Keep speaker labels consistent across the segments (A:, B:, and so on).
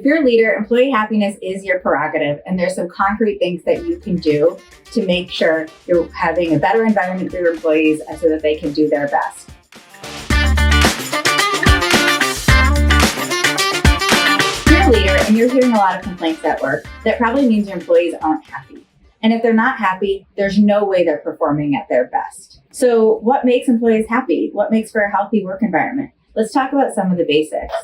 A: you're a leader, employee happiness is your prerogative, and there's some concrete things that you can do to make sure you're having a better environment for your employees and so that they can do their best. If you're a leader and you're hearing a lot of complaints at work, that probably means your employees aren't happy. And if they're not happy, there's no way they're performing at their best. So what makes employees happy? What makes for a healthy work environment? Let's talk about some of the basics.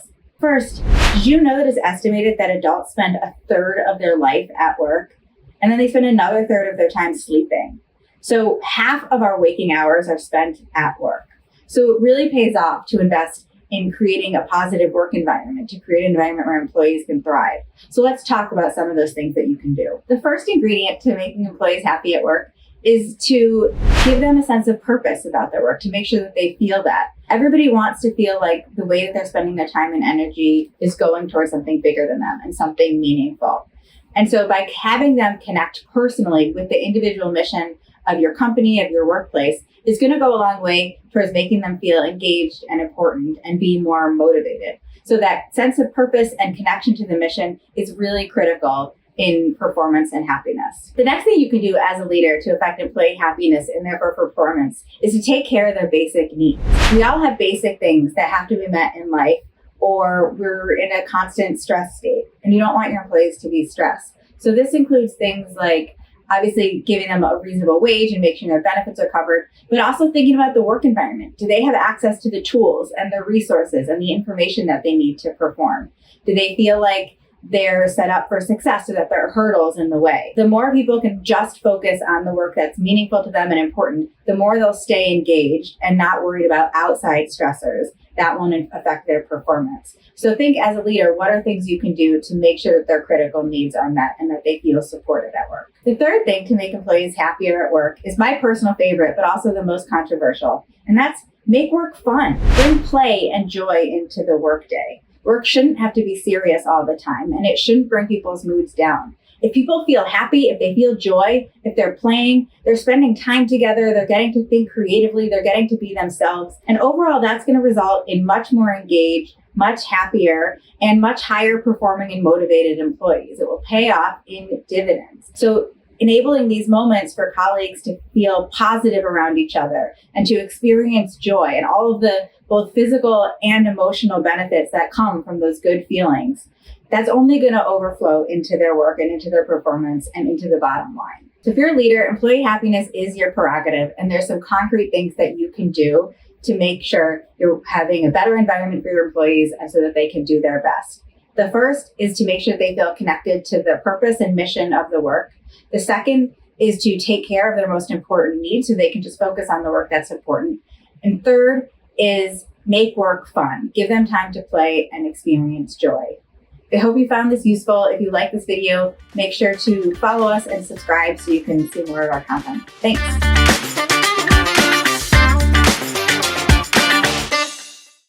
A: First, did you know that it's estimated that adults spend a third of their life at work, and then they spend another third of their time sleeping? So half of our waking hours are spent at work. So it really pays off to invest in creating a positive work environment, to create an environment where employees can thrive. So let's talk about some of those things that you can do. The first ingredient to making employees happy at work is to give them a sense of purpose about their work, to make sure that they feel that. Everybody wants to feel like the way that they're spending their time and energy is going towards something bigger than them and something meaningful. And so by having them connect personally with the individual mission of your company, of your workplace, is going to go a long way towards making them feel engaged and important and be more motivated. So that sense of purpose and connection to the mission is really critical in performance and happiness. The next thing you can do as a leader to affect employee happiness and therefore performance is to take care of their basic needs. We all have basic things that have to be met in life, or we're in a constant stress state, and you don't want your employees to be stressed. So this includes things like obviously giving them a reasonable wage and making sure their benefits are covered, but also thinking about the work environment. Do they have access to the tools and the resources and the information that they need to perform? Do they feel like they're set up for success so that there are hurdles in the way? The more people can just focus on the work that's meaningful to them and important, the more they'll stay engaged and not worried about outside stressors that won't affect their performance. So think as a leader, what are things you can do to make sure that their critical needs are met and that they feel supported at work? The third thing to make employees happier at work is my personal favorite, but also the most controversial, and that's make work fun. Bring play and joy into the workday. Work shouldn't have to be serious all the time, and it shouldn't bring people's moods down. If people feel happy, if they feel joy, if they're playing, they're spending time together, they're getting to think creatively, they're getting to be themselves. And overall, that's going to result in much more engaged, much happier, and much higher performing and motivated employees. It will pay off in dividends. So enabling these moments for colleagues to feel positive around each other and to experience joy and all of the both physical and emotional benefits that come from those good feelings, that's only going to overflow into their work and into their performance and into the bottom line. So if you're a leader, employee happiness is your prerogative, and there's some concrete things that you can do to make sure you're having a better environment for your employees and so that they can do their best. The first is to make sure they feel connected to the purpose and mission of the work. The second is to take care of their most important needs so they can just focus on the work that's important. And third is make work fun. Give them time to play and experience joy. I hope you found this useful. If you like this video, make sure to follow us and subscribe so you can see more of our content. Thanks.